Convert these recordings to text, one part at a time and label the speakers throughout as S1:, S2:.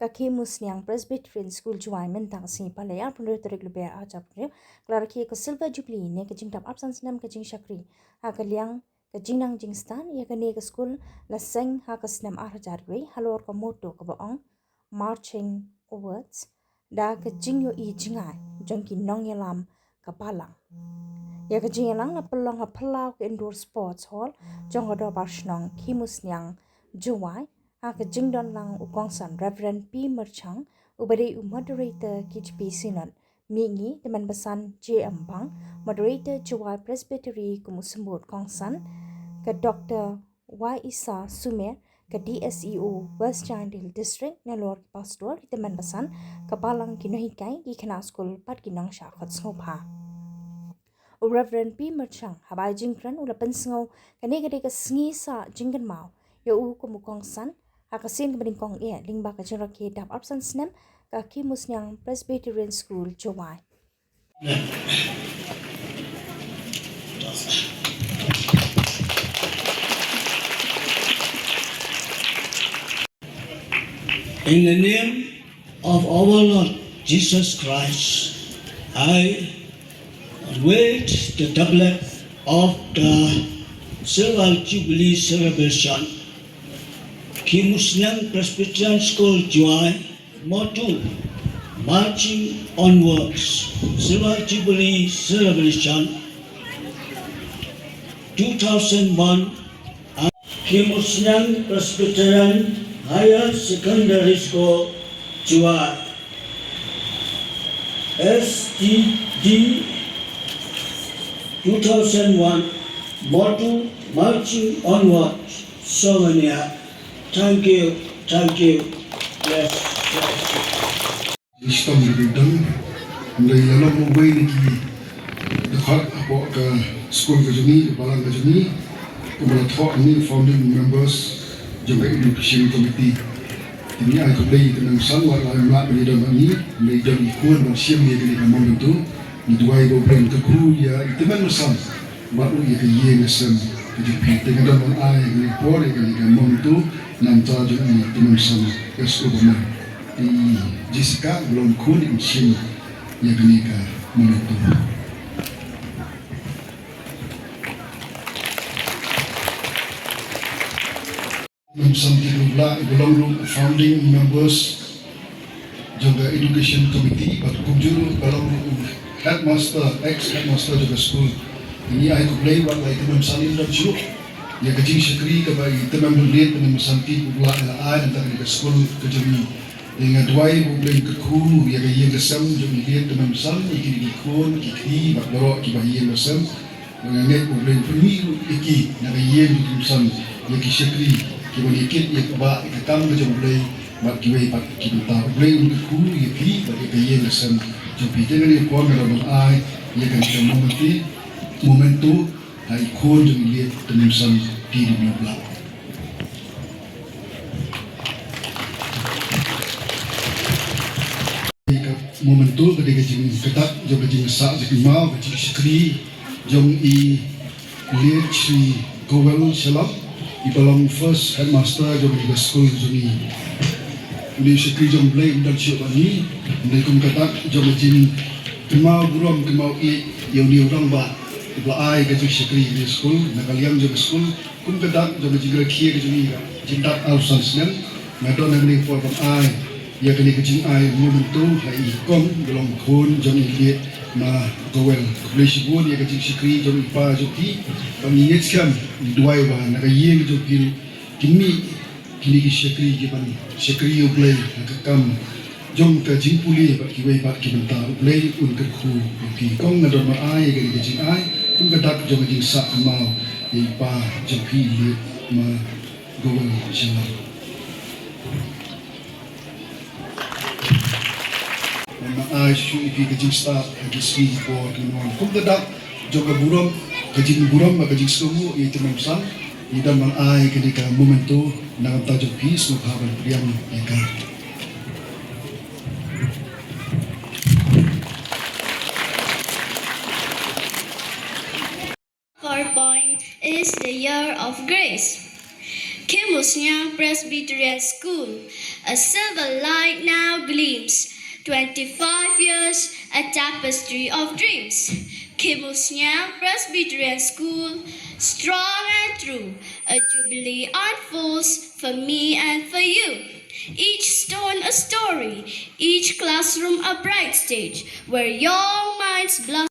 S1: kaki musniang Presbyterian School juai mentang si palaya pun retorik lebih ajab reu kelar ki ke Silver Jubilee ne ke jing tap absan senam ke jing syakri ha ke liang ke jing nang jing stan ya ke ne ke school la seng ha ke senam arjar we halor ke moto ke boong marching awards da ke jing yo I jingai jong ki nong yalam ke palang ya ke jing yalang la pelong ha pelau ke indoor sports hall jong do barshnong ki musniang juai ha ke jing don lang ukongsan Reverend P. Merchang ubari moderator KHP Synod mingi teman besan J. Ambang moderator Juwai Presbytery kumusembut kongsan ke Dr. Y. Isa Sumer ke DSEO West Giant District Nelor Pastor teman besan kepalang kinohikai di kena skul pat kinong syakot sngopha Reverend P. Merchang habai jingkran ula pensengau kani gede ke sengi sa jingkan mau ya kumukongsan Hakasin kemudian kong ia lingba ke jenrak ke dap absen senem ke Kimusnyang Presbyterian School Juwai.
S2: In the name of our Lord Jesus Christ, I wait the tablet of the Silver Jubilee celebration. Kimusnyang Presbyterian School Juwai, motto, marching onwards, Silver Jubilee celebration 2001, Kimusnyang Presbyterian Higher Secondary School Juwai, STD 2001, motto, marching onwards, Somania. Thank you. Yes.
S3: Islam lebih dang, mulai dalam mobile ni dekat apa ke school ke sini, balang ke sini, kemudian thought ni founding members juga education committee. Ini aku beli dengan sangat lain mak beli dalam ni, beli dalam ikut bersiap dia kena kamu itu, dua ibu beli ke guru ya itu kan masam, baru ia kerja masam. Jadi dengan dalam air ni por ia kena kamu itu. Nanti juga ini teman sama Esubama di Jessica belum kun insin ya kenika menutup. Sampai belum founding members juga education committee pada kunjung belum headmaster ex headmaster juga school ini aku play buat lagi teman salin dan syuk. Ya kecil sekali kepada teman murid teman santi pula air antara ke sekolah ke jami dengan dua ibu beli ke guru ya kaya kesam jami dia teman besar iki dikon iki bakdoro ki bahian besar dengan net beli pemilu iki nak kaya di besar ya kisekri ki beli kit ya keba ketam ke jami beli mak ki bayi pak ki bentar beli ke guru ya ki bagi kaya besar jami dengan dia kuat dalam air ya kan momentu hai kon jeng lihat tenusan di dunia belak. Momentu ketika jeng ketat jeng jeng sak jeng mau jeng sekri jeng I lihat si Gowel Shalom I belong first headmaster jeng di school jeng ini sekri jeng blame dan siapa ni mereka ketat jeng kemau buram kemau I yang ni orang bah Belai ke sekri di school, nak kalian juga school, kun kedak juga jika kia ke sini, cinta alusan senang, ngadon yang ni for ai, ya kini kecing ai momentu, hai ikon belum kun jom lihat na gowel, boleh sebut ya kecing sekri jom ipa joki, kami ingatkan dua iwan, nak yang joki kini sekri kipan sekri ublay nak kam jom ke jingpuli bak kiwai bak kibentar ublay untuk ku, ki kong ngadon ai kini kecing ai. Kung kadak jom jing sa mau ipa jom hili ma gawal siya. Ma aisyu ipi kajing start kajing po kinuan. Kung kadak jom kaburam kajing buram ma kajing sumu itu mamsan idan man ai ketika momento nang tajok pis mukhaban priyam eka.
S4: Point is the year of grace. Kimosnya Presbyterian School, a silver light now gleams. 25 years, a tapestry of dreams. Kimosnya Presbyterian School, strong and true, a jubilee unfolds for me and for you. Each stone a story, each classroom a bright stage, where young minds blossom.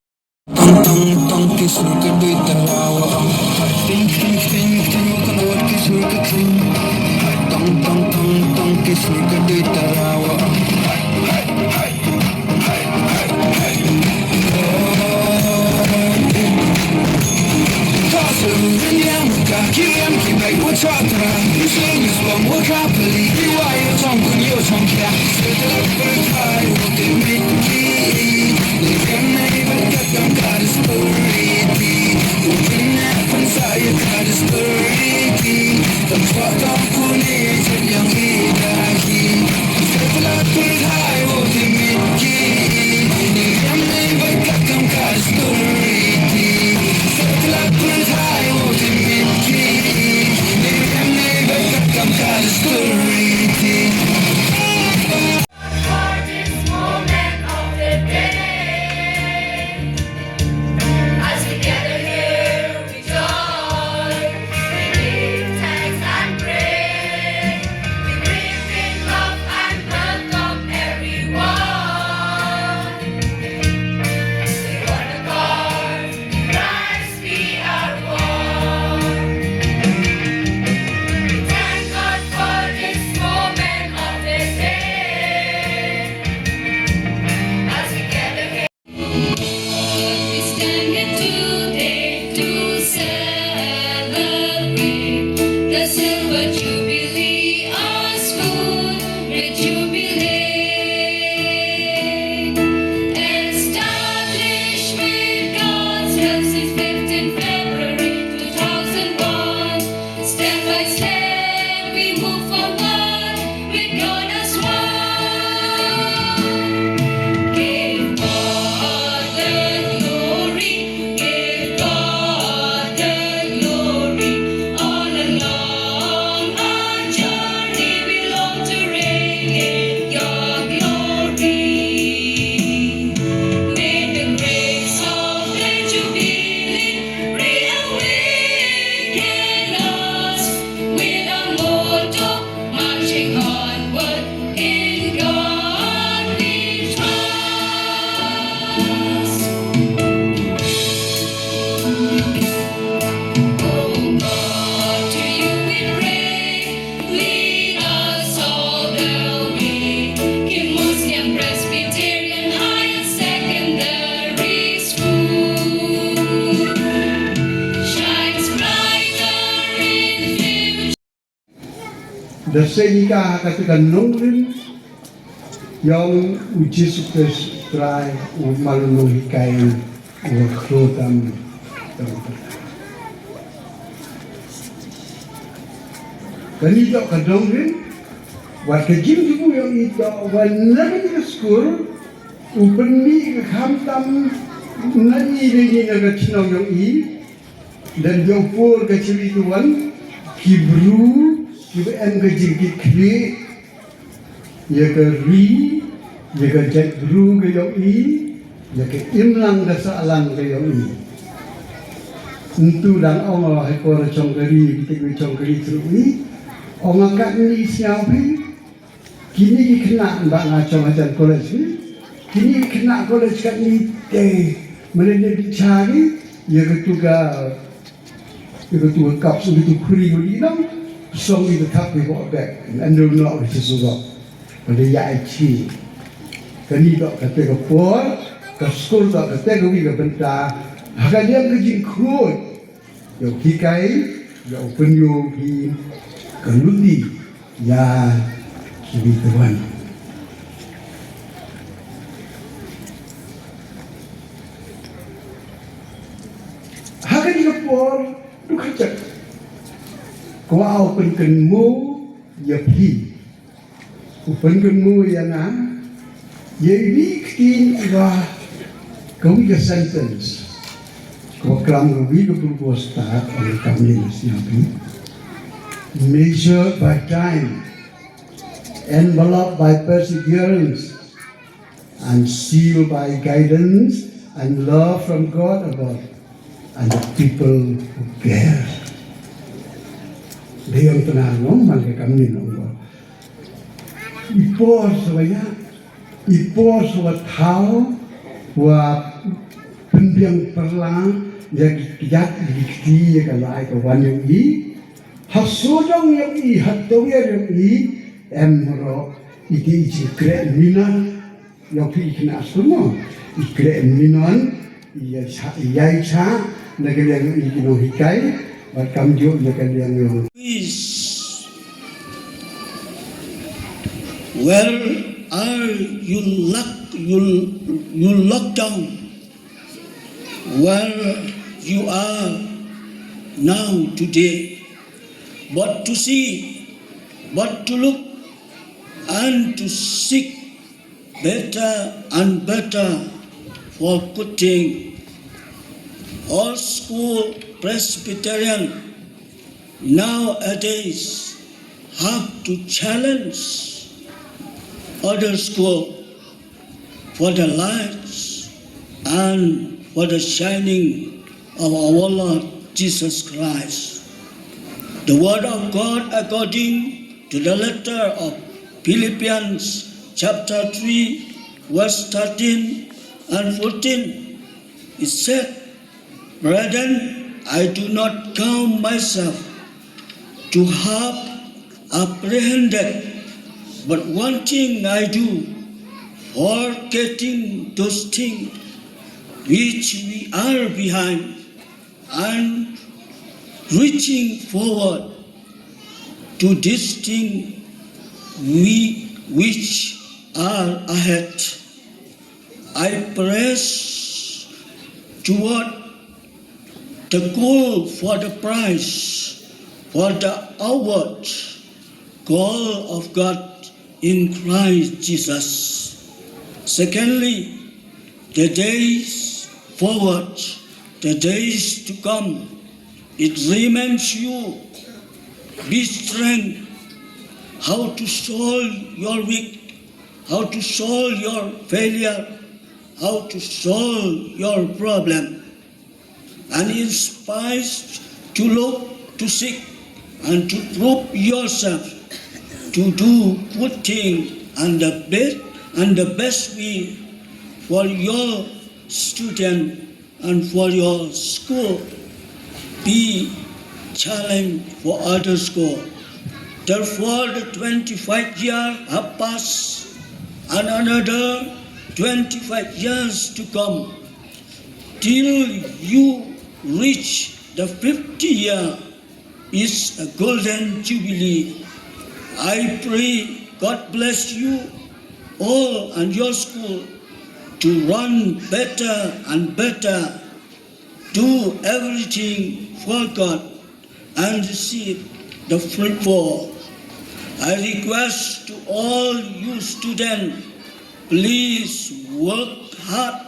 S3: Dasenika katakan nungrin yang uji sukses try maluluhi kain wakrotam kanito kadongrin wat kajim dibu yang itu wanari ke school upeni hamtam nani ini naga chinong yang i dan yang pur kecil itu wan kibru Ibu em ke jingkit kiri, ya ke ri, ya ke jek bru ke yang i, ya ke imlang ke salang ke yang i. Untuk dan Allah ekor congkeri, kita congkeri terus ni, orang kat ni siapa? Kini kena mbak ngacong ajar kolej ni, kini kena kolej kat ni mereka dicari, ya ketuga kap sudah tu kuri kuri nam. Some of the cup we got back and do not which is up. But the Yachi can eat up the take a poor, the school of the take a week of Benta, Hagayam Gajin Kruid, your Kikai, your open your he, Kaludi, Ya, he be the one. Hagayam poor, look at that. Kau open kenmu ya pi, open kenmu ya na, ya bikin wah kau ya sentence, kau kelam kau bikin berbuat start oleh kami siapa,
S5: measured by time, enveloped by perseverance, and sealed by guidance and love from God above, and the people who care. Dia tenang, mangke kami nonggo. Ipo sebaya, ipo sebab tahu, wa pendiang perlang, yang kijat dikti kalau ai kawan yang i, hasodong yang i, hatower yang i, emro iki ikre minan, yang pi ikna semua, ikre minan, iya sa, negeri yang ikino hikai, bakam jo negeri yang
S2: Please, where are you locked down? Where you are now today, but to see, but to look, and to seek better and better for good thing. All school Presbyterian nowadays have to challenge other school for the lights and for the shining of our Lord Jesus Christ. The Word of God according to the letter of Philippians chapter 3 verse 13 and 14, it said, "Brethren, I do not count myself to have apprehended, but one thing I do, forgetting those things which we are behind and reaching forward to these things which are ahead. I press toward the goal for the prize, for the outward call of God in Christ Jesus." Secondly, the days forward, the days to come, it reminds you, be strength, how to solve your weak, how to solve your failure, how to solve your problem, and inspires to look, to seek, and to prove yourself to do good thing and the best way for your student and for your school. Be challenge for other school. Therefore, the 25 years have passed, and another 25 years to come, till you reach the 50 year is a golden jubilee. I pray God bless you all and your school to run better and better, do everything for God, and receive the fruit for. I request to all you students, please work hard,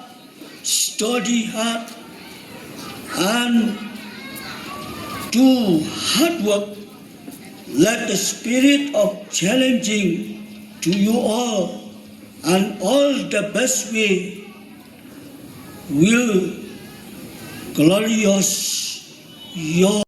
S2: study hard, and do hard work. Let the spirit of challenging to you all and all the best way will glorious your